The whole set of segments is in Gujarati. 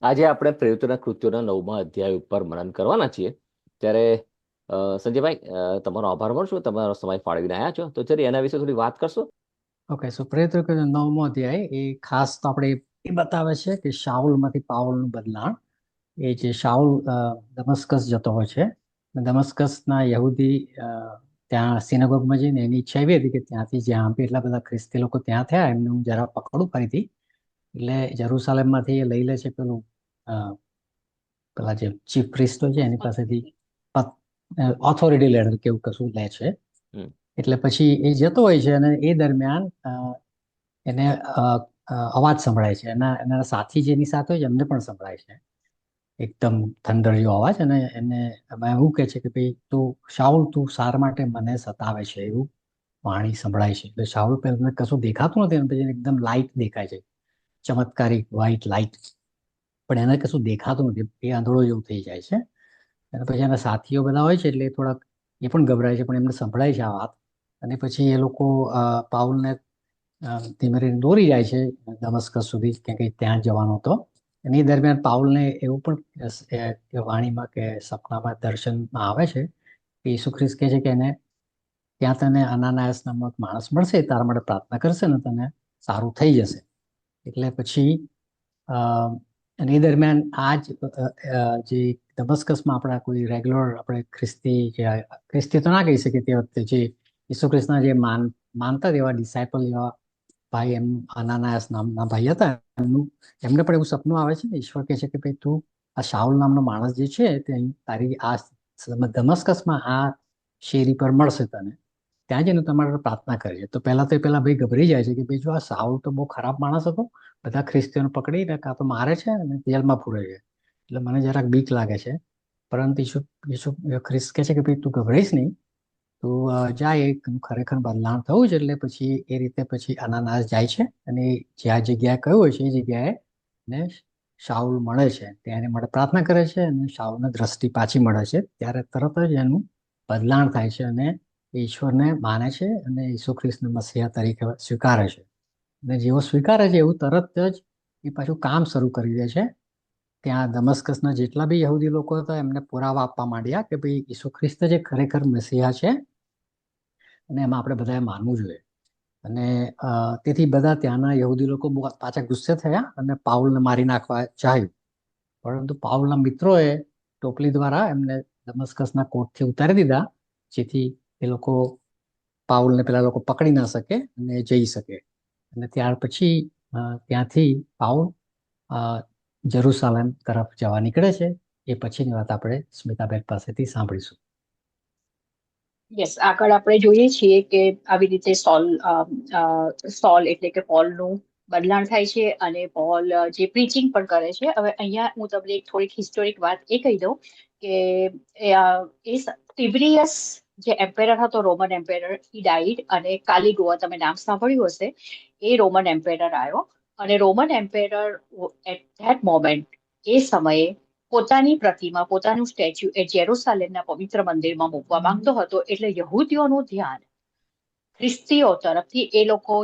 આજે આપણે પ્રેરિતોના કૃત્યોના 9મા અધ્યાય ઉપર મનન કરવાના છીએ. ત્યારે સંજયભાઈ, તમારો આભાર માનું તમારો સમય ફાળવીને આવ્યા છો, તો જરી એના વિશે થોડી વાત કરશો. ઓકે, સો પ્રેરિતો કે 9મો અધ્યાય એ ખાસ તો આપણે એ બતાવે છે કે શાઉલમાંથી પાઉલનું બદલાણ. એ જે શાઉલ દમસ્કસ જતો હોય છે, દમસ્કસના યહૂદી ત્યાં સિનેગોગમાં જઈને એની ઈચ્છા એવી હતી કે ત્યાંથી જ્યાં બી એટલા બધા ખ્રિસ્તી લોકો ત્યાં થયા એમને હું જરા પકડું ફરીથી. એટલે જેરુસાલેમમાંથી એ લઈ લે છે પેલું પેલા જે ચીફ પ્રિસ્ટો છે એની પાસેથી ઓથોરિટી લેટર કેવું કશું લે છે. હમ. એટલે પછી એ જતો હોય છે અને એ દરમિયાન એને અવાજ સંભળાય છે. એના સાથી જેની સાથે હોય છે એમને પણ સંભળાય છે એકદમ થંડર જેવો અવાજ. અને એને એવું કે છે કે ભાઈ તું શાઉલ, તું સાર માટે મને સતાવે છે, એવું વાણી સંભળાય છે. એટલે શાઉલ પહેલા કશું દેખાતું નથી અને પછી એકદમ લાઇટ દેખાય છે, ચમત્કારિક વ્હાઇટ લાઇટ, પણ એને કશું દેખાતું નથી, એ આંધળો જેવું થઈ જાય છે. અને પછી એના સાથીઓ બધા હોય છે એટલે થોડાક એ પણ ગભરાય છે, પણ એમને સંભળાય છે આ વાત. અને પછી એ લોકો પાઉલને ધીમે ધીમે દોરી જાય છે દમસ્કસ સુધી, કે ત્યાં જવાનો હતો. અને એ દરમિયાન પાઉલને એવું પણ વાણીમાં કે સપનામાં દર્શનમાં આવે છે કે ઈસુ ખ્રિસ્ત કહે છે કે એને ત્યાં તને અનાનાયસ નામનો એક માણસ મળશે, તારા માટે પ્રાર્થના કરશે ને તને સારું થઈ જશે. એટલે પછી અને એ દરમિયાન આ જ જે દમસ્કસમાં આપણા કોઈ રેગ્યુલર આપણે ખ્રિસ્તી તો ના કહી શકીએ તે વખતે, જે ઈસુ ખ્રિસ્તના જે માનતા એવા ડિસાઇપલ, એવા ભાઈ, એમ અનાનાયસ નામના ભાઈ હતા, એમને પણ એવું સપનું આવે છે ને, ઈશ્વર કહે છે કે ભાઈ તું આ શાઉલ નામનો માણસ જે છે તે તારી આ દમસ્કસમાં આ શેરી પર મળશે તને, ત્યાં જઈને તમારે પ્રાર્થના કરીએ. તો પહેલા તો પેલા ભાઈ ગભરી જાય છે કે ભાઈ જો આ શાઉલ તો બહુ ખરાબ માણસ હતો, બધા ખ્રિસ્તીઓને પકડીને કાં તો મારે છે અને જેલમાં પૂરે છે, એટલે મને જરાક બીક લાગે છે. પરંતુ ઈસુ ખ્રિસ્ત કહે છે કે ભાઈ તું ગભરાઈશ નહીં, તું જાય, ખરેખર બદલાણ થવું છે. એટલે પછી એ રીતે પછી અનાનાસ જાય છે અને જ્યાં જગ્યાએ કહ્યું હોય છે એ જગ્યાએ ને શાઉલ મળે છે, ત્યાં એને માટે પ્રાર્થના કરે છે અને શાઉલને દ્રષ્ટિ પાછી મળે છે. ત્યારે તરત જ એનું બદલાણ થાય છે અને ઈશ્વરને માને છે અને ઈસુ ખ્રિસ્તને મસીહા તરીકે સ્વીકારે છે. અને જેવો સ્વીકારે છે એવું તરત જ એ પાછું કામ શરૂ કરી દે છે. ત્યાં દમસ્કસના જેટલા બી યહૂદી લોકો હતા એમને પુરાવા આપવા માંડ્યા કે ભાઈ ઈસુ ખ્રિસ્ત જે ખરેખર મસીહા છે અને એમાં આપણે બધાએ માનવું જોઈએ. અને તેથી બધા ત્યાંના યહૂદી લોકો બહુ પાછા ગુસ્સે થયા અને પાઉલને મારી નાખવા ચાહ્યું. પરંતુ પાઉલના મિત્રોએ ટોપલી દ્વારા એમને દમસ્કસના કોટથી ઉતારી દીધા, જેથી એ લોકો પાઉલને પેલા લોકો પકડી ના શકે અને જઈ શકે. અને ત્યાર પછી ત્યાંથી પાઉલ જેરુસાલેમ તરફ જવા નીકળે છે. એ પછીની વાત આપણે સ્મિતાબેન પાસેથી સાંભળીશું. યસ, આગળ આપણે જોઈએ છીએ કે આવી રીતે સોલ એટલે કે પોલનું બદલાણ થાય છે અને પોલ જે પ્રીચિંગ પણ કરે છે. હવે અહીંયા હું તમને એક થોડીક હિસ્ટોરિક વાત એ કહી દઉં કે ટિબરિયસ જે એમ્પેરર હતો, રોમન એમ્પેરર, ઈ ડાઈડ, અને કાલિગુઆ, તમે નામ સાંભળ્યું હશે, એ રોમન એમ્પેરર આવ્યો. અને રોમન એમ્પેરર એટ ધેટ મોમેન્ટ, એ સમયે પોતાની પ્રતિમા, પોતાનું સ્ટેચ્યુ એ જેરુસાલેમના પવિત્ર મંદિરમાં મૂકવા માંગતો હતો. એટલે યહૂદીઓનું ધ્યાન ખ્રિસ્તીઓ તરફથી, એ લોકો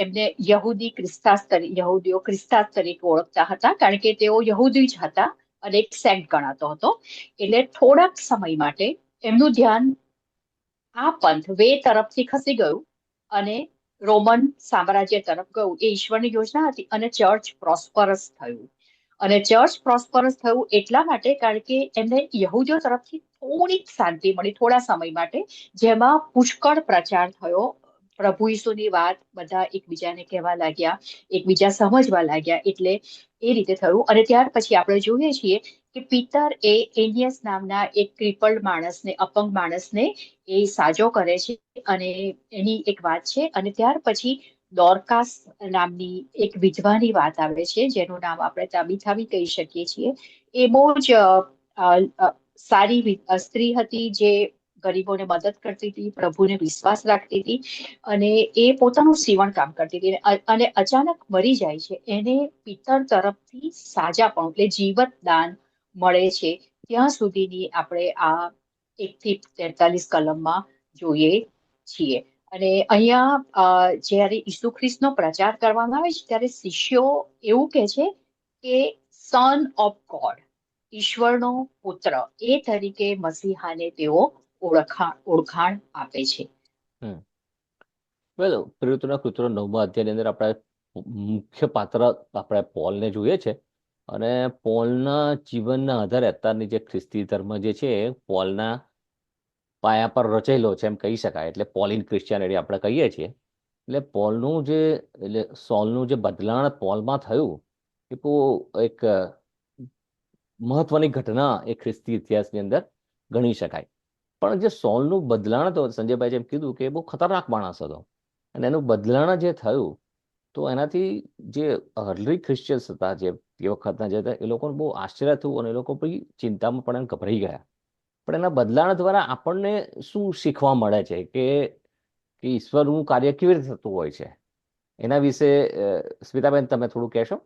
એમને યહૂદીઓ ક્રિસ્તાસ તરીકે ઓળખતા હતા, કારણ કે તેઓ યહૂદી જ હતા અને એક સેક્ટ ગણાતો હતો. એટલે થોડાક સમય માટે એમનું ધ્યાન આ પંથ તરફથી ખસી ગયું અને રોમન સામ્રાજ્ય તરફ ગયું. એ ઈશ્વરની યોજના હતી અને ચર્ચ પ્રોસ્પરસ થયું. અને ચર્ચ પ્રોસ્પરસ થયું એટલા માટે કારણ કે એમને યહૂદીઓ તરફથી થોડીક શાંતિ મળી થોડા સમય માટે, જેમાં પુષ્કળ પ્રચાર થયો. પ્રભુ ઈસુની વાત બધા એકબીજાને કહેવા લાગ્યા, એકબીજા સમજવા લાગ્યા. એટલે એ રીતે થયું. અને ત્યાર પછી આપણે જોઈએ છીએ કે પીતર એ એનિયસ નામના એક ક્રિપલ્ડ માણસને, અપંગ માણસને એ સાજો કરે છે. અને એની એક વાત છે. અને ત્યાર પછી ડોર્કાસ નામની એક વિધવાની વાત આવે છે, જેનું નામ આપણે તાબીથા બી કહી શકીએ છીએ. એ બહુ જ સારી સ્ત્રી હતી, જે ગરીબોને મદદ કરતી હતી, પ્રભુને વિશ્વાસ રાખતી હતી અને એ પોતાનું સીવણ કામ કરતી હતી. અને અચાનક મરી જાય છે. એને પિતર તરફથી સાજાપણું એટલે જીવત દાન મળે છે. ત્યાં સુધીની આપણે આ 1 થી 43 કલમમાં જોઈએ છીએ. અને અહીંયા જ્યારે ઈસુ ખ્રિસ્તનો પ્રચાર કરવામાં આવે છે ત્યારે શિષ્યો એવું કે છે કે સન ઓફ ગોડ, ઈશ્વરનો પુત્ર, એ તરીકે મસીહાને તેઓ ઓળખાણ આપે છે. હમ વેલ, પ્રેરિતોના કૃત્યો 9મા અધ્યાયની અંદર આપણે મુખ્ય પાત્ર આપણે પોલને જોઈએ છે. અને પોલના જીવનના આધારે અત્યારની જે ખ્રિસ્તી ધર્મ જે છે એ પોલના પાયા પર રચેલો છે એમ કહી શકાય. એટલે પોલિન ક્રિશ્ચિયાનિટી આપણે કહીએ છીએ. એટલે સોલનું જે બદલાણ પોલમાં થયું એ બહુ એક મહત્વની ઘટના એ ખ્રિસ્તી ઇતિહાસની અંદર ગણી શકાય. પણ જે સોલનું બદલાણ હતો, સંજયભાઈ જેમ કીધું કે એ બહુ ખતરનાક માણસ હતો, અને એનું બદલાણ જે થયું તો એનાથી જે અર્લી ક્રિશ્ચિયન્સ હતા, જે એ વખતના જે હતા, એ લોકોને બહુ આશ્ચર્ય થયું અને એ લોકો પછી ચિંતામાં પણ એમ ગભરાઈ ગયા. પણ એના બદલાણ દ્વારા આપણને શું શીખવા મળે છે કે ઈશ્વરનું કાર્ય કેવી રીતે થતું હોય છે? એના વિશે સ્મિતાબેન તમે થોડું કહેશો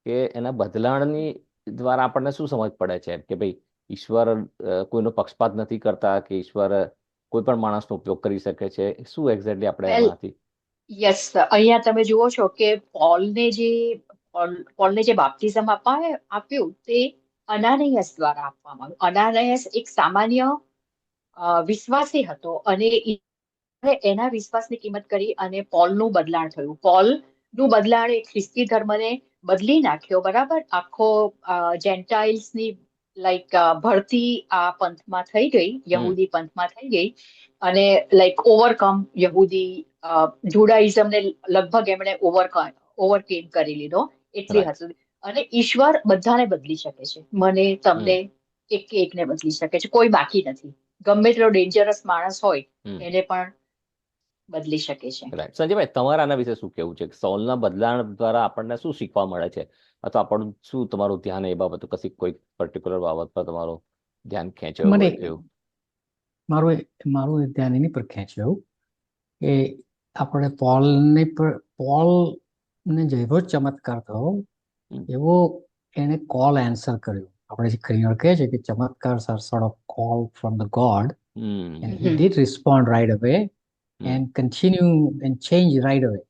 કે એના બદલાણની દ્વારા આપણને શું સમજ પડે છે કે ભાઈ ઈશ્વર કોઈનો પક્ષપાત નથી કરતા, કે ઈશ્વર કોઈ પણ માણસનો ઉપયોગ કરી શકે છે? શું એક્ઝેક્ટલી આપણે વેલ, એમાંથી? યસ, અહીંયા તમે જુઓ છો કે પોલને જે બાપ્તિઝમ આપ્યું તે અનાનીયસ દ્વારા આપવામાં આવ્યું. અનાનીયસ એક સામાન્ય વિશ્વાસી હતો, અને એના વિશ્વાસની કિંમત કરી અને પોલનું બદલાણ થયું. પોલનું બદલાણ એ ખ્રિસ્તી ધર્મને બદલી નાખ્યો, બરાબર. આખો જેન્ટાઇલ્સની ભરતી આ પંથમાં થઈ ગઈ, યહૂદી પંથમાં થઈ ગઈ, અને ઓવરકમ યહૂદી જુડાઇઝમને લગભગ એમણે ઓવરકેમ કરી લીધો, એટલી રાઈટ. હદ. અને ઈશ્વર બધાને બદલી શકે છે, મને, તમને, એકને બદલી શકે છે, કોઈ બાકી નથી. ગમે તેટલો ડેન્જરસ માણસ હોય એને પણ બદલી શકે છે. રાઈટ. સંજયભાઈ, તમારા આના વિશે શું કેવું છે? સોલના બદલાણ દ્વારા આપણને શું શીખવા મળે છે, અથવા આપણું શું તમારું ધ્યાન એ બાબત, કશી કોઈ પર્ટિક્યુલર બાબત પર તમારું ધ્યાન ખેંચાયું મને હોય એવું? મારું ધ્યાન એની પર ખેંચ્યું કે આપણે પોલને જેવો જ ચમત્કાર થયો એવો એને કોલ આન્સર કર્યો. આપણે જે ઘણી વાર કહે છે કે ચમત્કાર are sort of call from the God, and he did respond right away and continue and change right away.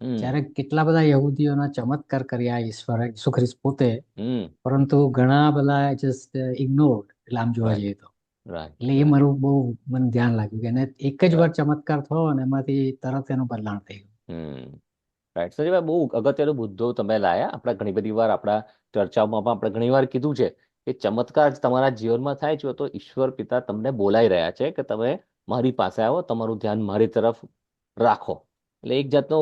જ્યારે કેટલા બધા યહૂદીઓના ચમત્કાર કર્યા ઈશ્વરે, ઈસુ ખ્રિસ્ત પોતે, પરંતુ ઘણા બધા જસ્ટ ઇગ્નોર્ડ, એટલે આમ જોવા જઈએ તો. એટલે એ મારું બહુ મને ધ્યાન લાગ્યું કે એને એક જ વાર ચમત્કાર થયો અને એમાંથી તરત એનું બદલાણ થઈ ગયું. રાઈટ. સંજયભાઈ, બહુ અગત્યનો મુદ્દો તમે લાયા. આપણે ઘણી બધી વાર આપણા ચર્ચાઓમાં પણ આપણે ઘણી વાર કીધું છે કે ચમત્કાર તમારા જીવનમાં થાય છે તો ઈશ્વર પિતા તમને બોલાવી રહ્યા છે કે તમે મારી પાસે આવો, તમારું ધ્યાન મારી તરફ રાખો. એટલે એક જાતનો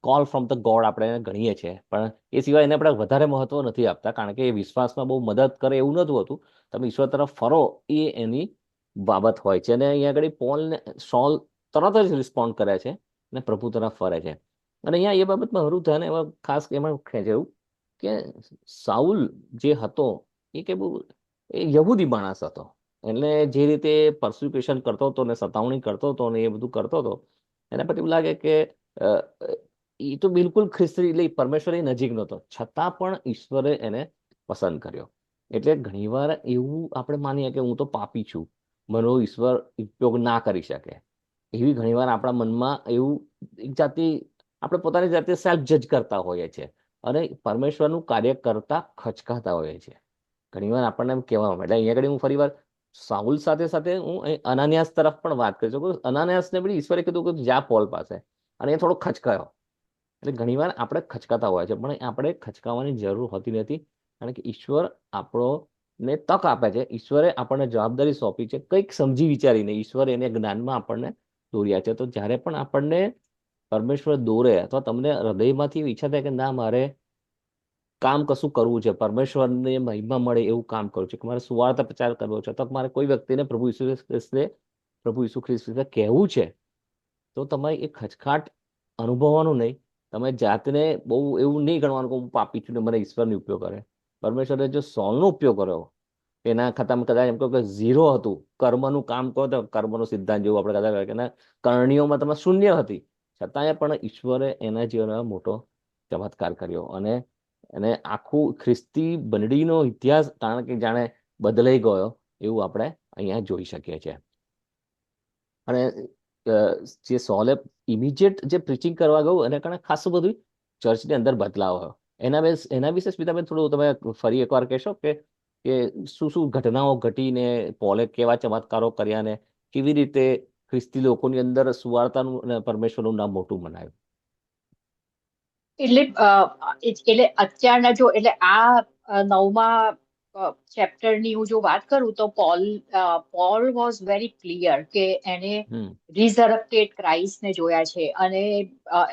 કોલ ફ્રોમ ધ ગોડ આપણે એને ગણીએ છીએ. પણ એ સિવાય એને આપણે વધારે મહત્વ નથી આપતા, કારણ કે એ વિશ્વાસમાં બહુ મદદ કરે એવું નહોતું હોતું. તમે ઈશ્વર તરફ ફરો એ એની બાબત હોય છે. અને અહીંયા આગળ સોલ તરત જ રિસ્પોન્ડ કરે છે અને પ્રભુ તરફ ફરે છે. અને અહીંયા એ બાબતમાં મારું ધ્યાન એમાં ખાસ એમાં ખેંચ્યું કે સાઉલ જે હતો એ બહુ યહૂદી માણસ હતો. એટલે જે રીતે પર્સિક્યુશન કરતો હતો ને સતાવણી કરતો હતો ને એ બધું કરતો હતો, એના પછી એવું લાગે કે એ તો બિલકુલ ખ્રિસ્તી એટલે પરમેશ્વરની નજીક નહોતો, છતાં પણ ઈશ્વરે એને પસંદ કર્યો. એટલે ઘણીવાર એવું આપણે માનીએ કે હું તો પાપી છું, મને ઈશ્વર ઉપયોગ ના કરી શકે. એવી ઘણીવાર આપણા મનમાં એવું એક જાતની આપણે પોતાની જાતે સેલ્ફ જજ કરતા હોઈએ છીએ અને પરમેશ્વરનું કાર્ય કરતા ખચકાતા હોઈએ છીએ. ઘણીવાર આપણને એમ કહેવામાં એટલે અહીંયા આગળ હું ફરીવાર સાઉલ સાથે સાથે હું અનાનિયાસ તરફ પણ વાત કરી શકું. અનાનિયાસને બી ઈશ્વરે કીધું કે જા પોલ પાસે, અને એ થોડો ખચકાયો. એટલે ઘણીવાર આપણે ખચકાતા હોય છે, પણ આપણે ખચકાવાની જરૂર હોતી નથી, કારણ કે ઈશ્વર આપણને તક આપે છે. ઈશ્વરે આપણને જવાબદારી સોંપી છે, કંઈક સમજી વિચારીને ઈશ્વર એને જ્ઞાનમાં આપણને દોર્યા છે. તો જ્યારે પણ આપણને પરમેશ્વર દોરે અથવા તમને હૃદયમાંથી ઈચ્છા થાય કે ના, મારે કામ કશું કરવું છે, પરમેશ્વરને મહિમા મળે એવું કામ કરવું છે, કે મારે સુવાર્તા પ્રચાર કરવો છે, તો મારે કોઈ વ્યક્તિને પ્રભુ ઈસુ ખ્રિસ્ત કહેવું છે, તો તમારે એ ખચકાટ અનુભવવાનું નહીં. તમે જાતને બહુ એવું નહીં ગણવાનું કે હું પાપી છું ને મને ઈશ્વરનો ઉપયોગ કરે. પરમેશ્વરે જો સોલનો ઉપયોગ કર્યો, એના ખાતામાં કદાચ એમ કહો કે 0 હતું, કર્મનું કામ કહો તો કર્મનો સિદ્ધાંત જેવું આપણે કદાચ કે કરણીઓમાં તમે શૂન્ય હતી, છતાંય પણ ઈશ્વરે એના જીવનમાં મોટો ચમત્કાર કર્યો અને એને આખું ખ્રિસ્તી બંડીનો ઇતિહાસ કારણ કે જાણે બદલાઈ ગયો એવું આપણે અહીંયા જોઈ શકીએ છીએ. અને જે સોલે ઇમિડિયેટ જે પ્રીચિંગ કરવા ગયું એને કારણે ખાસું બધું ચર્ચની અંદર બદલાવ આવ્યો. એના વિશે સ્મિતાબેન થોડું તમે ફરી એકવાર કહેશો કે શું શું ઘટનાઓ ઘટીને પોલે કેવા ચમત્કારો કર્યા ને કેવી રીતે ખ્રિસ્તી લોકોની અંદર સુવાર્તાનું અને પરમેશ્વરનું નામ મોટું બનાવ્યું? એટલે અત્યારના જો એટલે આ નવમા ચેપ્ટરની હું જો વાત કરું તો પોલ વોઝ વેરી ક્લિયર કે એને હમ રિઝરેક્ટેડ ક્રાઇસ્ટને જોયા છે અને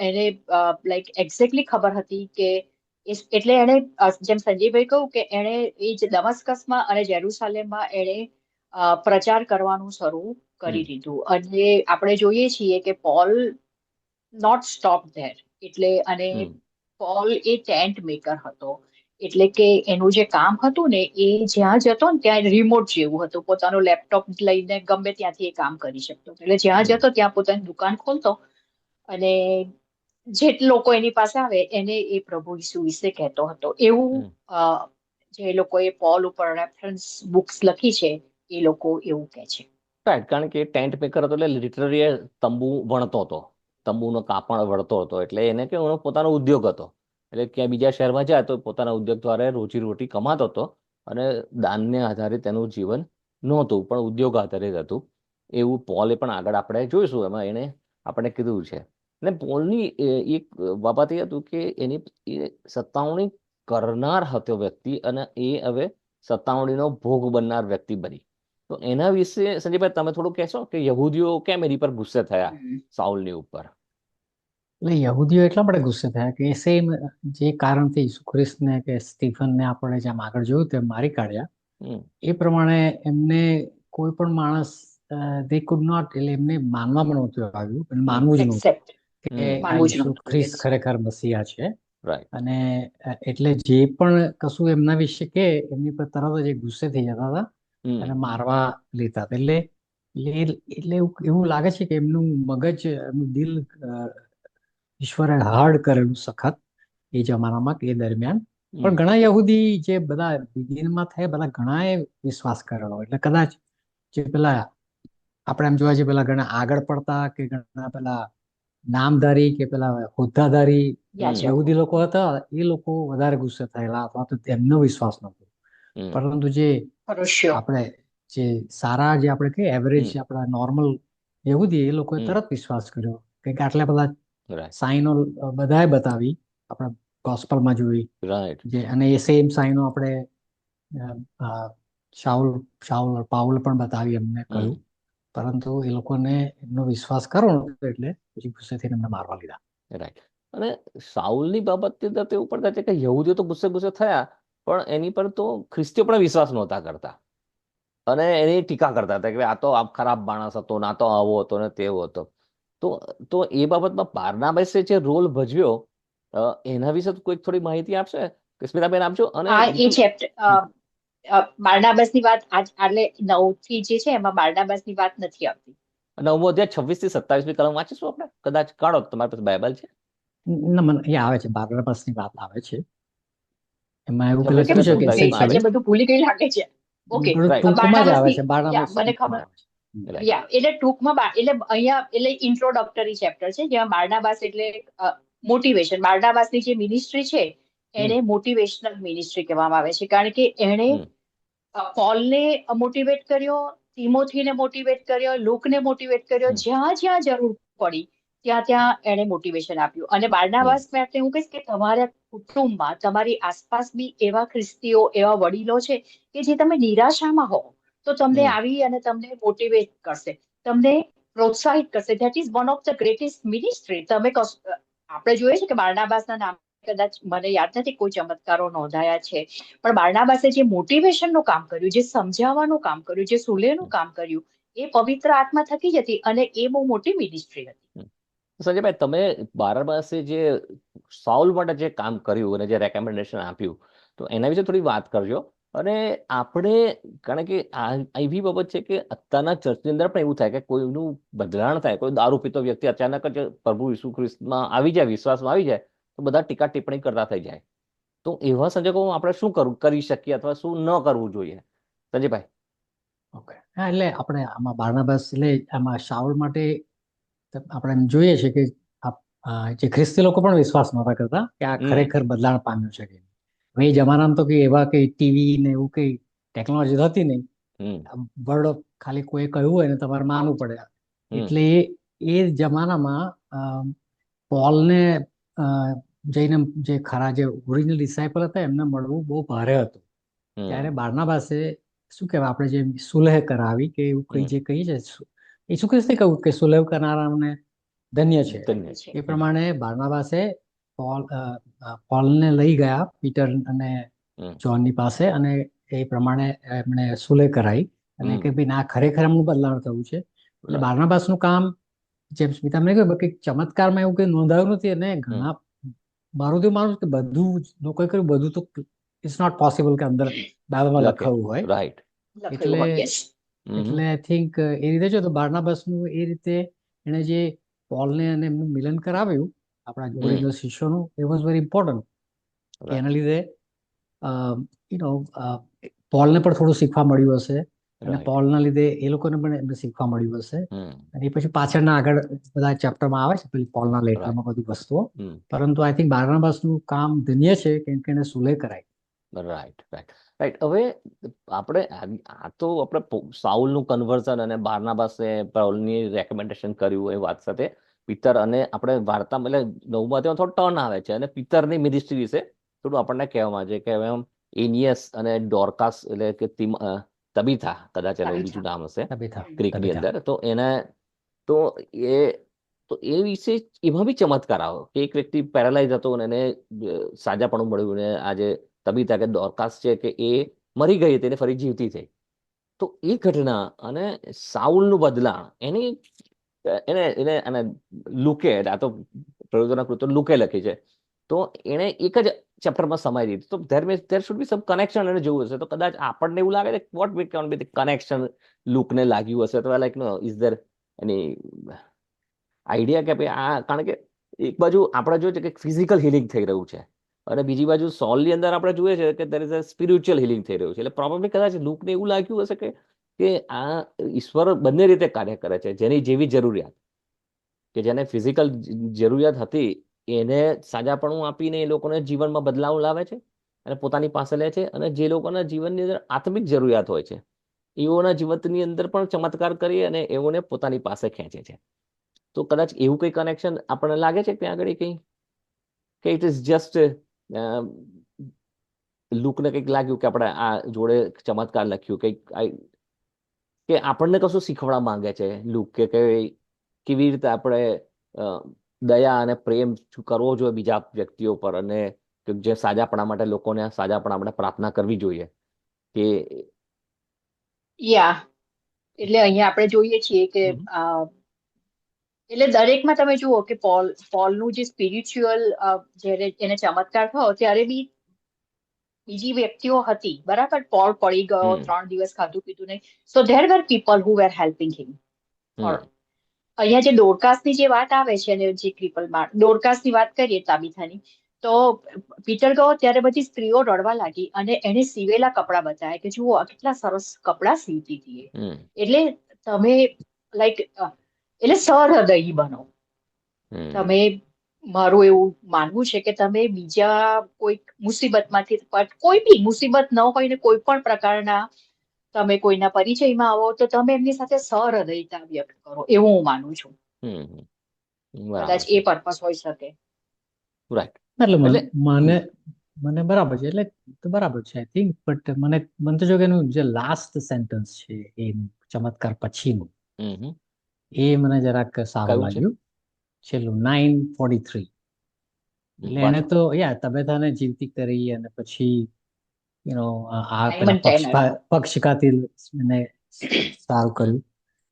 એને લાઈક એક્ઝેક્ટલી ખબર હતી કે એટલે એને જેમ સંજયભાઈ કહ્યું કે એને એ જ દમસ્કસમાં અને જેરુસાલેમમાં એને પ્રચાર કરવાનું શરૂ કરી હમ દીધું અને આપણે જોઈએ છીએ કે પોલ નોટ સ્ટોપ ધેર એટલે અને હમ પોલ એ ટેન્ટ મેકર હતો એટલે કે એનું જે કામ હતું ને એ જ્યાં જતો ને ત્યાં રિમોટ જેવું હતું પોતાનું લેપટોપ લઈને ગમે ત્યાંથી એ કામ કરી શકતો એટલે જ્યાં હમ જતો ત્યાં પોતાની દુકાન ખોલતો અને જે લોકો એની પાસે આવે એને એ પ્રભુ ઈસુ વિશે કહેતો હતો એવું હમ જે લોકોએ પોલ ઉપર રેફરન્સ બુક્સ લખી છે એ લોકો એવું કહે છે. રાઈટ, કારણ કે ટેન્ટ મેકર હતો એટલે લિટરરી તંબુ વણતો હતો, તંબુનો કાપડ વળતો હતો, એટલે એને કે એનો પોતાનો ઉદ્યોગ હતો. એટલે ક્યાંય બીજા શહેરમાં જાય તો પોતાના ઉદ્યોગ દ્વારા રોજીરોટી કમાતો હતો અને દાનને આધારે તેનું જીવન નહોતું પણ ઉદ્યોગ આધારિત હતું. એવું પોલે પણ આગળ આપણે જોઈશું એમાં એને આપણે કીધું છે. અને પોલની એક બાબત એ હતું કે એની એ સત્તાવણી કરનાર હતો વ્યક્તિ અને એ હવે સત્તાવણીનો ભોગ બનનાર વ્યક્તિ બની. તો એના વિશે સંજયભાઈ તમે થોડું કહેશો કે યહૂદીઓ કેમ એની પર ગુસ્સે થયા સાઉલની ઉપર? એટલે યહૂદીઓ એટલા માટે ગુસ્સે થયા કે સેમ જે કારણથી ઈસુ ખ્રિસ્તને કે સ્ટીફનને આપણે જેમ આગળ જોયું તેમ મારી કાઢ્યા હમ એ પ્રમાણે એમને કોઈ પણ માણસ દે કુડ નોટ એટલે એમને માનવામાં નહોતું આવ્યું અને માનવું જ નહોતું એક્સેપ્ટ કે આ માનવું જ ઈસુ નહોતું. ખ્રિસ્ત Yes. ખરેખર મસીહા છે. રાઈટ. અને એટલે જે પણ કશું એમના વિશે કે એમની પર તરત જ એ ગુસ્સે થઈ જતા હતા અને મારવા લેતા હતા. એટલે એવું લાગે છે કે એમનું મગજ એમનું દિલ ઈશ્વરે હાર્ડ કરેલું સખત એ જમાનામાં એ દરમિયાન. પણ ઘણા યહૂદી જે બધા બિગિનમાં થયા બધા ઘણાએ વિશ્વાસ કરેલો એટલે કદાચ જે પેલા આપણે એમ જોવા જઈએ પેલા ઘણા આગળ પડતા કે ઘણા પેલા નામધારી કે પેલા હોદ્દાધારી યાચકો. યહૂદી લોકો હતા એ લોકો વધારે ગુસ્સે થયેલા અથવા તો તેમનો વિશ્વાસ નહોતો. પરંતુ જે ફરોશિયો. આપણે જે સારા જે આપણે કહીએ એવરેજ આપણા નોર્મલ યહૂદી એ લોકોએ તરત વિશ્વાસ કર્યો કે આટલા બધા સાઈનો બધાએ બતાવી આપણે ગોસ્પલમાં જોઈ રાઈટ. જે અને એ સેમ સાઈનો આપણે પાઉલ પણ બતાવી એમને કહ્યું પરંતુ એ લોકોને એમનો વિશ્વાસ કરો નતો એટલે પછી ગુસ્સે થઈને એમને મારવા લીધા. રાઈટ. અને સાઉલની બાબતે તો એવું પણ થાય છે કે યહૂદીઓ તો ગુસ્સે થયા પણ એની પર તો ખ્રિસ્તીઓ પણ વિશ્વાસ નહોતા કરતા અને એની ટીકા કરતા હતા કે આ તો ખરાબ માણસ હતો, ના તો આવો હતો ને તેવો હતો. તો એ બાબતમાં બારનાબાસે જે રોલ ભજવ્યો એના વિશે કોઈક થોડી માહિતી આપશે કે સ્મિતાબેન આપજો. અને એ ચેપ્ટર બારનાબાસની વાત એટલે 9 થી જે છે એમાં બારનાબાસની વાત નથી આવતી. 9મો અધ્યાય 26 થી 27 કલમ વાંચીશું આપણે, કદાચ કાઢો તમારી પાસે બાઇબલ છે? મને એ આવે છે બારનાબાસની વાત આવે છે એમાં એવું પેલા 26 શું છે કે થી 27 આજે બધું ભૂલી ગઈ લાગે છે. ઓકે, ટૂંકમાં જ આવે છે બારનાબાસની મને ખબર. એટલે ટૂંકમાં એટલે અહીંયા એટલે ઇન્ટ્રોડક્ટરી ચેપ્ટર છે જેમાં બારનાબાસ એટલે મોટિવેશન. બારનાબાસની જે મિનિસ્ટ્રી છે એને મોટિવેશનલ મિનિસ્ટ્રી કહેવામાં આવે છે કારણ કે એણે પોલને મોટિવેટ કર્યો, તિમોથીને મોટિવેટ કર્યો, લુકને મોટિવેટ કર્યો, જ્યાં જ્યાં જરૂર પડી ત્યાં એણે મોટિવેશન આપ્યું. અને બારનાબાસ માટે હું કહીશ કે તમારા કુટુંબમાં તમારી આસપાસ બી એવા ખ્રિસ્તીઓ એવા વડીલો છે કે જે તમે નિરાશામાં હો તો તમને આવી અને તમને મોટિવેટ કરશે, તમને પ્રોત્સાહિત કરશે. That is one of the greatest ministry. આપણે જોઈએ છે કે બારનાબાસના નામ કદાચ મને યાદ નથી કોઈ ચમત્કારો નોંધાયા છે પણ બારનાબાસે જે મોટિવેશનનું કામ કર્યું, જે સમજાવવાનું કામ કર્યું, જે સુલેહનું કામ કર્યું એ પવિત્ર આત્મા થકી જ હતી અને એ બહુ મોટી મિનિસ્ટ્રી હતી. સંજયભાઈ તમે બારનાબાસે જે સાઉલ માટે જે કામ કર્યું અને જે રેકમેન્ડેશન આપ્યું તો એના વિશે થોડી વાત કરજો. અને આપણે કારણ કે આ એવી બાબત છે કે અત્યારના ચર્ચની અંદર પણ એવું થાય કે કોઈનું બદલાણ થાય, કોઈ દારૂ પીતો વ્યક્તિ અચાનક જ પ્રભુ ઈસુ ખ્રિસ્તમાં આવી જાય, વિશ્વાસમાં આવી જાય તો બધા ટીકા ટિપ્પણી કરતા થઈ જાય. તો એવા સંજોગોમાં આપણે શું કરી શકીએ અથવા શું ન કરવું જોઈએ સંજયભાઈ? ઓકે, હા, એટલે આપણે આમાં બારનાબાસ એટલે આમાં શાઉલ માટે આપણે જોઈએ છે કે જે ખ્રિસ્તી લોકો પણ વિશ્વાસ નહોતા કરતા કે આ હમ ખરેખર બદલાણ પામ્યું છે કે નહીં. હવે એ જમાનામાં તો કઈ એવા કઈ ટીવી ને એવું કઈ ટેકનોલોજી હતી નહીં. હમ વર્ડ ઓફ ખાલી કોઈ કહ્યું હોય ને તમારે માનવું પડે. હમ એટલે એ જમાનામાં પોલને અ, જઈને જે ખરા જે ઓરિજિનલ ડિસાઇપલ હતા એમને મળવું બહુ ભારે હતું. ત્યારે હમ બારનાબાસે શું કહેવાય આપણે જે સુલેહ કરાવી કે એવું કઈ હમ જે કહીએ છે ઈસુ ખ્રિસ્તે કહ્યું કે સુલેહ કરનારાને ધન્ય છે. ધન્ય છે. એ પ્રમાણે બારનાબાસે પોલને લઈ ગયા પીટર અને હમ જોનની પાસે અને એ પ્રમાણે એમણે સુલેહ કરાવી અને હમ કે ભાઈ ના ખરેખર એમનું બદલાણ થયું છે. એટલે right. બારનાબાસનું કામ જેમ સ્મિતાને કહ્યું કે ચમત્કારમાં એવું કઈ નોંધાયું નથી અને હમ ઘણા મારું તો માનું છું કે બધું જ લોકોએ કર્યું બધું તો ઇટ્સ નોટ પોસિબલ કે અંદર બાઇબલમાં લખે લખાયું હોય. રાઈટ. લખાયું એટલે હોય યસ એટલે આઈ થિંક એ રીતે જો તો બારનાબાસનું એ રીતે એણે જે પોલને અને એમનું મિલન કરાવ્યું આપણા ઓરિજિનલ શિષ્યોનું એ વોઝ વેરી ઇમ્પોર્ટન્ટ કે એના લીધે પોલને પણ થોડું શીખવા મળ્યું હશે અને રાઈટ. પોલના લીધે એ લોકોને પણ એમને શીખવા મળ્યું હશે. હમ અને એ પછી પાછળના આગળ બધા ચેપ્ટરમાં આવે છે પેલી પોલના રાઈટ. લેટરમાં બધી વસ્તુઓ. હમ પરંતુ આઈ થિંક બારનાબાસનું કામ ધન્ય છે કેમ કે એને સુલેહ કરાય. Right right right. હવે આપણે આ તો આપણે સાઉલનું કન્વર્ઝન અને બારનાબાસે પાઉલની રેકમેન્ડેશન કર્યું એ વાત સાથે પિતર અને આપણે વાર્તા એટલે 9માં થોડો ટર્ન આવે છે અને પિતરની મિનિસ્ટ્રી વિશે થોડું આપણને કહેવામાં છે કે એમ એનિયસ અને ડોર્કાસ એટલે કે તબીથા કદાચ એનું તબીથા. બીજું નામ હશે તબીથા ગ્રીકની તબીથા અંદર. તો એને તો એ તો એ વિશે એમાં બી ચમત્કાર આવ્યો કે એક વ્યક્તિ પેરાલાઇઝ હતો અને એને સાજાપણું મળ્યું ને આજે તબીતા કે દોરકાસ છે કે એ મરી ગઈ હતી એને ફરી જીવતી થઈ. તો એ ઘટના અને સાઉલનું બદલાણ એની એને એને અને લુકે આ તો પ્રયોજના કૃતો લુકે લખી છે. તો એણે એક જ ચેપ્ટરમાં સમાઈ દીધી. તો there should be some connection એને જોવું હશે. તો કદાચ આપણને એવું લાગે છે what we can be the connection લુકને લાગ્યું હશે. તો like no is there any idea કે ભાઈ આ કારણ કે એક બાજુ આપણે જોઈએ છે કે ફિઝિકલ હિલિંગ થઈ રહ્યું છે અને બીજી બાજુ સોલની અંદર આપણે જોઈએ છે કે there is a spiritual healing થઈ રહ્યું છે. એટલે પ્રોબેબલી કદાચ લુકને એવું લાગ્યું હશે કે આ ઈશ્વર બંને રીતે કાર્ય કરે છે. જેની જેવી જરૂરિયાત કે જેને ફિઝિકલ જરૂરિયાત હતી એને સાજાપણું આપીને એ લોકોને જીવનમાં બદલાવ લાવે છે અને પોતાની પાસે લે છે. અને જે લોકોના જીવનની અંદર આત્મિક જરૂરિયાત હોય છે એઓના જીવનની અંદર પણ ચમત્કાર કરી અને એઓને પોતાની પાસે ખેંચે છે. તો કદાચ એવું કઈ કનેક્શન આપણને લાગે છે ત્યાં આગળ કઈ કે ઇટ ઇઝ જસ્ટ લુકને કંઈક લાગ્યું કે આપણે આ જોડે ચમત્કાર લખ્યું કંઈક કે આપણને કશું શીખવવા માંગે છે લુક કે કેવી રીતે આપણે દયા અને પ્રેમ કરવો જોઈએ બીજા વ્યક્તિઓ પર અને જે સાજાપણા માટે લોકોને સાજાપણા માટે પ્રાર્થના કરવી જોઈએ કે યા એટલે અહીંયા આપણે જોઈએ છીએ કે હમ એટલે દરેકમાં તમે જુઓ કે પોલનું જે સ્પિરિચ્યુઅલ જ્યારે એને ચમત્કાર થયો ત્યારે બી બીજી વ્યક્તિઓ હતી બરાબર. પોલ પડી ગયો, હમ 3 દિવસ ખાધું પીધું નહીં. So there were people who were helping him. હમ અહીંયા જે ડોરકાસની જે વાત આવે છે અને જે ક્રિપલમાં ડોરકાસની વાત કરીએ તાબીથાની, તો પીટર ગયો ત્યારે બધી સ્ત્રીઓ રડવા લાગી અને એને સીવેલા કપડાં બતાવ્યા કે જુઓ આ કેટલા સરસ કપડાં સીવતી હતી એ. હમ એટલે તમે લાઈક એટલે સહૃદયી બનો હમ તમે. મારું એવું માનવું છે કે તમે બીજા કોઈક મુસીબતમાંથી કોઈ બી મુસીબત ન હોય ને કોઈ પણ પ્રકારના તમે કોઈના પરિચયમાં આવો તો તમે એમની સાથે સહૃદયતા વ્યક્ત કરો એવું હું માનું છું. હમ કદાચ બરાબર એ છે. પર્પસ હોઈ શકે. રાઈટ. એટલે એટલે મને મને બરાબર છે એટલે તો બરાબર છે આઈ થિંક બટ મને તો જો કે એનું જે લાસ્ટ સેન્ટન્સ છે એ ચમત્કાર પછીનું હમ એ મને જરાક સારું કયું છે લાગ્યું. છેલ્લું 9:43 એટલે એને વાંચો. તો તબેથાને જીવતી કરી અને પછી આ પેલા સાયમન ટેનર. પક્ષઘાતી એને સારું કર્યું.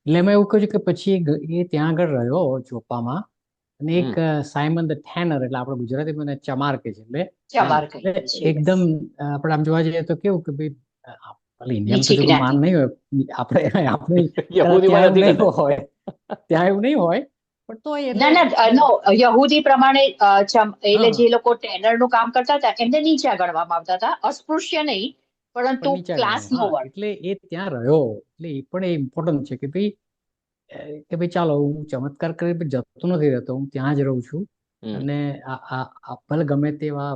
એટલે એમાં એવું કહ્યું કે પછી એ ત્યાં આગળ રહ્યો ચોપામાં અને એક હમ સાયમન ધ ઠેનર એટલે આપણે ગુજરાતીમાં એને ચમાર કે છે એટલે ચમાર હમ કહીએ છીએ એકદમ આપણે આમ જોવા જઈએ તો કેવું કે ભાઈ ઇન્ડિયામાં તો નીચી જોકે માન જ્ઞાતિ. નહીં હોય આપણે યહૂદીમાં ત્યાં એવું નથી નહીં કદાચ. હોય ત્યાં એવું નહીં હોય પણ તો ના ના નો યહૂદી પ્રમાણે એટલે હા જે લોકો ટેનર નું કામ કરતા હતા એમને નીચા ગણવામાં આવતા હતા. અસ્પૃશ્ય નહીં પરંતુ પણ નીચા ક્લાસ ગણવામાં હા લોઅર. એટલે એ ત્યાં રહ્યો એટલે એ પણ એ ઇમ્પોર્ટન્ટ છે કે ભાઈ ચાલો હું ચમત્કાર કરી જતો નથી રહેતો હું ત્યાં જ રહું છું હમ અને ભલે ગમે તેવા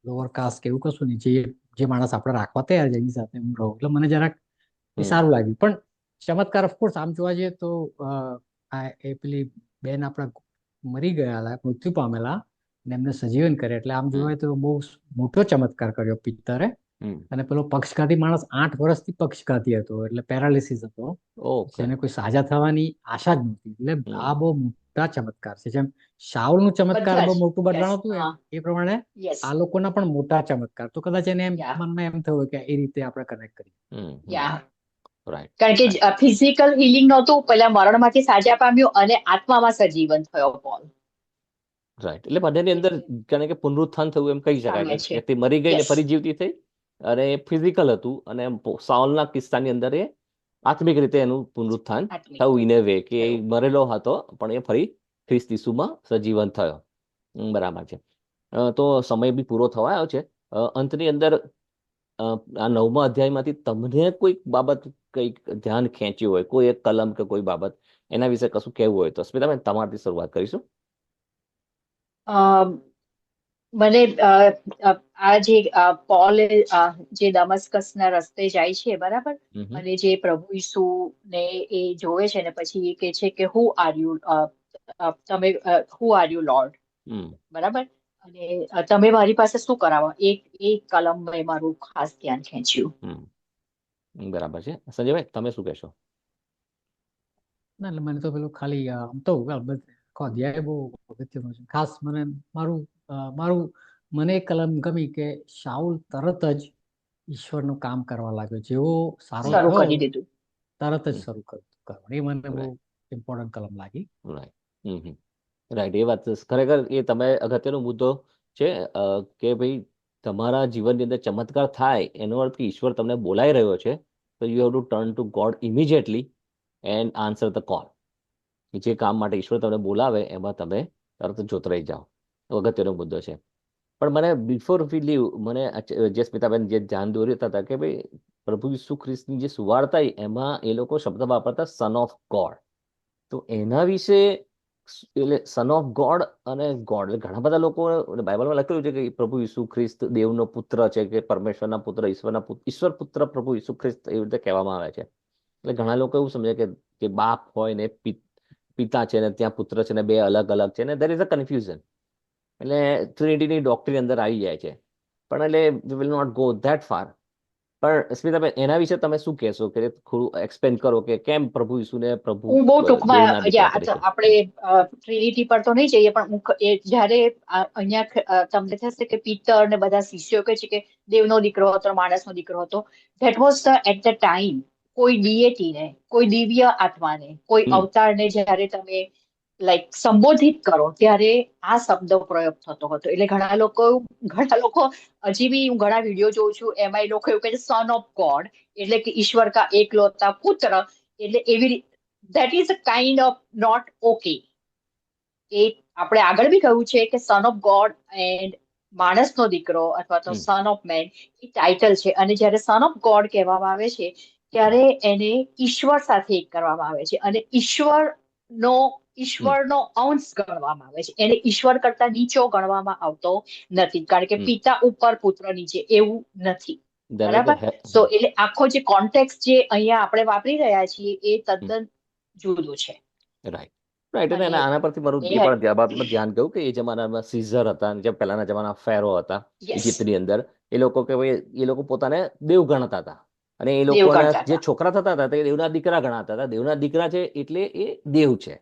લોઅર કાસ્ટ કે એવું કશું નહીં, જે માણસ આપણે રાખવા તૈયાર છે એની સાથે હું રહું, એટલે મને જરાક એ હમ સારું લાગ્યું. પણ ચમત્કાર ઓફકોર્સ આમ જોવા જઈએ તો એ પેલી બેન આપણા મરી ગયેલા, મૃત્યુ પામેલા, અને એમને સજીવન કરે, એટલે આમ જોવા હમ જઈએ તો બહુ મોટો ચમત્કાર કર્યો પિત્તરે. હમ અને પેલો પક્ષઘાતી માણસ 8 વર્ષથી પક્ષઘાતી હતો, એટલે પેરાલિસિસ હતો, ઓકે. જેને કોઈ સાજા થવાની આશા જ નહોતી. એટલે હમ આ બહુ મોટા ચમત્કાર છે. જેમ શાઉલનું ચમત્કાર બધા બહુ જ. મોટું યસ. બદલાણ હતું, હા. એ પ્રમાણે યસ. આ લોકોના પણ મોટા ચમત્કાર. તો કદાચ એને યા. મનમાં એમ થયું કે એ રીતે આપણે કનેક્ટ કરીએ. યા. રાઈટ. કારણ કે ફિઝિકલ હિલિંગ નહોતું, પેલા મરણમાંથી સાજા પામ્યો અને આત્મામાં સજીવન થયો પોલ. રાઈટ. એટલે બધાની અંદર કારણ કે પુનરુત્થાન થયું એમ કહી શકાય સામે કે છે. વ્યક્તિ મરી ગઈ ને યસ. ફરી જીવતી થઈ, અને ફિઝિકલ હતું, અને સાઉલના કિસ્સાની અંદર એ આત્મિક રીતે એનું પુનરુત્થાન આત્મિક થયું ઇન એ વે કે એ થયું. મરેલો હતો પણ એ ફરી ખ્રિસ્ત ઈસુમાં સજીવન થયો. બરાબર છે. તો સમય બી પૂરો થવા આવ્યો છે. અંતની અંદર આ 9મા અધ્યાયમાંથી તમને કોઈ બાબત કંઈક ધ્યાન ખેંચ્યું હોય, કોઈ એક કલમ કે કોઈ બાબત, એના વિશે કશું કહેવું હોય તો સ્મિતાબેન તમારથી શરૂઆત કરીશું. અમ, મને આ જે પોલ જે દમસ્કસના રસ્તે જાય છે, બરાબર, હમ અને જે પ્રભુ ઈસુ ને એ જોવે છે ને પછી એ કે છે કે હુ આર યુ, તમે હુ આર યુ લોર્ડ, હમ બરાબર, અને તમે મારી પાસે શું કરાવો, એક કલમ મેં મારું ખાસ ધ્યાન ખેંચ્યું. બરાબર છે. સંજયભાઈ તમે શું કહેશો? ના, એટલે મને તો પેલું ખાલી આમ તો અલબત્ત આખો અધ્યાય બહુ અગત્યનો છે. ખાસ મારું મને એક કલમ ગમી કે શાઉલ તરત જ ઈશ્વરનું કામ કરવા લાગ્યો. જેવો સારો શરૂ થયો કરી દીધું. તરત જ શરૂ કરવાનું. એ મને બહુ રાઈટ. ઇમ્પોર્ટન્ટ કલમ લાગી. રાઈટ. રાઈટ. એ વાત ખરેખર એ તમે અગત્યનો મુદ્દો છે, કે ભાઈ તમારા જીવનની અંદર ચમત્કાર થાય એનો અર્થ કે ઈશ્વર તમને બોલાઈ રહ્યો છે, તો you have to turn two God immediately and answer the call. જે કામ માટે ઈશ્વર તમને બોલાવે એમાં તમે તરત જોતરાઈ જાઓ. તો અગત્યનો મુદ્દો છે. પણ મને બિફોર વી લીવ, મને જે સ્મિતાબેન જે ધ્યાન દોર્યું હતા કે ભાઈ પ્રભુ ઈસુ ખ્રિસ્તની જે સુવાર્તા એમાં એ લોકો શબ્દ વાપરતા સન ઓફ ગોડ. તો એના વિશે એટલે સન ઓફ ગોડ અને ગોડ, ઘણા બધા લોકો બાઇબલમાં લખેલું છે કે પ્રભુ ઈસુ ખ્રિસ્ત દેવનો પુત્ર છે, કે પરમેશ્વરના પુત્ર, ઈશ્વર પુત્ર પ્રભુ ઈસુ ખ્રિસ્ત, એવી રીતે કહેવામાં આવે છે. એટલે ઘણા લોકો એવું સમજે કે બાપ હોય ને પિતા છે ને ત્યાં પુત્ર છે ને બે અલગ અલગ છે ને દેર ઇઝ અ કન્ફ્યુઝન. એટલે ટ્રિનિટીની ડોક્ટ્રીન અંદર આવી જાય છે. પણ એટલે we will not go that far. પણ સ્મિતાબેન એના વિશે તમે શું કહેશો, કે થોડું એક્સપ્લેન કરો કે કેમ પ્રભુ ઈસુને પ્રભુ હું બહુ ટૂંકમાં, દેવના દીકરા તરીકે. આપણે ટ્રિનિટી પર તો નહીં જઈએ, પણ જ્યારે અહીંયા તમને થશે કે પીટર ને બધા શિષ્યો કહે છે કે દેવનો દીકરો હતો, માણસનો દીકરો હતો, that was at the time કોઈ ડિએટીને, કોઈ દિવ્ય આત્માને, કોઈ હમ અવતારને જ્યારે તમે લાઈક સંબોધિત કરો ત્યારે આ શબ્દ પ્રયોગ થતો હતો. એટલે ઘણા લોકો હજી બી હું ઘણા વિડીયો જોઉં છું, એમાં એ લોકો એવું કહે છે સન ઓફ ગોડ, એટલે કે ઈશ્વર કા એકલૌતા પુત્ર. એટલે એવી that is a kind of not okay. એ આપણે આગળ બી કહ્યું છે કે સન ઓફ ગોડ એન્ડ માણસનો દીકરો અથવા તો હમ સન ઓફ મેન એ ટાઇટલ છે, અને જ્યારે સન ઓફ ગોડ કહેવામાં આવે છે ત્યારે એને ઈશ્વર સાથે એક કરવામાં આવે છે, અને ઈશ્વરનો હમ ઈશ્વરનો અંશ ગણવામાં આવે છે. એને ઈશ્વર કરતા નીચો ગણવામાં આવતો નથી, કારણ કે હમ પિતા ઉપર પુત્ર નીચે એવું નથી. દેર ઇઝ બરાબર. સો એટલે આખો જે કોન્ટેક્સ જે અહીંયા આપણે વાપરી રહ્યા છીએ એ તદ્દન જુદું છે. રાઈટ. રાઈટ. અને અને આના પરથી મારું એ એ પણ બાબતમાં ધ્યાન ગયું કે એ જમાનામાં સીઝર હતા, જે પહેલાના જમાના ફેરો હતા યસ, ઇજિપ્તની અંદર, એ લોકો કે ભાઈ એ લોકો પોતાને દેવ ગણતા હતા, અને એ દેવ લોકોના ગણતા જે હતા. છોકરા થતા હતા તે દેવના દીકરા ગણાતા હતા. દેવના દીકરા છે એટલે એ દેવ છે.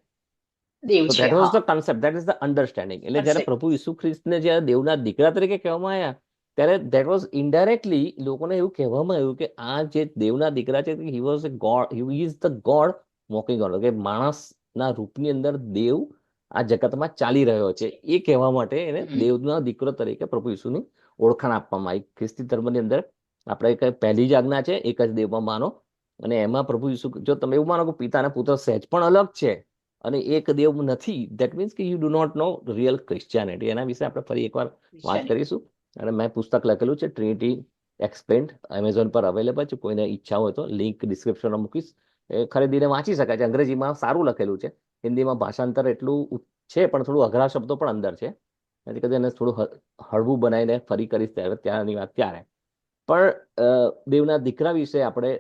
દેવ તો છે. ધેટ વોઝ હા, the concept, that is the understanding. એટલે જ્યારે કન્સેપ્ટ. પ્રભુ ઈસુ ખ્રિસ્તને જ્યારે દેવના દીકરા તરીકે કહેવામાં આવ્યા, ત્યારે ધેટ વોઝ ઇનડાયરેક્ટલી લોકોને એવું કહેવામાં આવ્યું કે આ જે દેવના દીકરા છે he was a God, he is the God walking on, કે માણસના રૂપની અંદર દેવ આ જગતમાં ચાલી રહ્યો છે. એ કહેવા માટે એને દેવના દીકરો તરીકે પ્રભુ ઈસુની ઓળખાણ આપવામાં આવી. ખ્રિસ્તી ધર્મની અંદર આપણે કઈ પહેલી જ આજ્ઞા છે, એક જ દેવમાં માનો, અને એમાં પ્રભુ ઈસુ, જો તમે એવું માનો કે પિતા અને પુત્ર સહેજ પણ અલગ છે અને એક દેવ નથી, દેટ મીન્સ કે you do not know real Christianity. એના વિશે આપણે ફરી એકવાર વાત કરીશું. અને મેં પુસ્તક લખેલું છે ટ્રિનિટી એક્સપ્લેન્ડ, એમેઝોન પર અવેલેબલ છે. કોઈને ઈચ્છા હોય તો લિંક ડિસ્ક્રિપ્શનમાં મૂકીશ, એ ખરીદીને વાંચી શકાય છે. અંગ્રેજીમાં સારું લખેલું છે, હિન્દીમાં ભાષાંતર એટલું છે, પણ થોડું અઘરા શબ્દો પણ અંદર છે. એટલે કદાચ એને થોડું હળવું બનાવીને ફરી કરીશ ત્યારની વાત ત્યારે. પણ દેવના દીકરા વિશે આપણે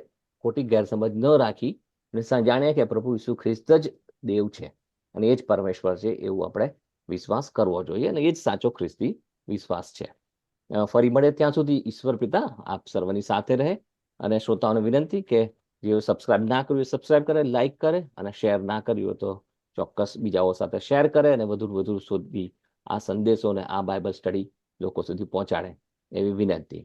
ખોટી ગેરસમજ ન રાખી અને જાણીએ કે પ્રભુ ઈસુ ખ્રિસ્ત જ દેવ છે અને એ જ પરમેશ્વર છે એવું આપણે વિશ્વાસ કરવો જોઈએ અને એ જ સાચો ખ્રિસ્તી વિશ્વાસ છે. ફરી મળે ત્યાં સુધી ઈશ્વર પિતા આપ સર્વની સાથે રહે. અને શ્રોતાઓને વિનંતી કે જેઓ સબસ્ક્રાઇબ ના કર્યું એ સબસ્ક્રાઇબ કરે, લાઈક કરે અને શેર ના કર્યું હોય તો ચોક્કસ બીજાઓ સાથે શેર કરે અને વધુ સુધી આ સંદેશો અને આ બાઇબલ સ્ટડી લોકો સુધી પહોંચાડે એવી વિનંતી.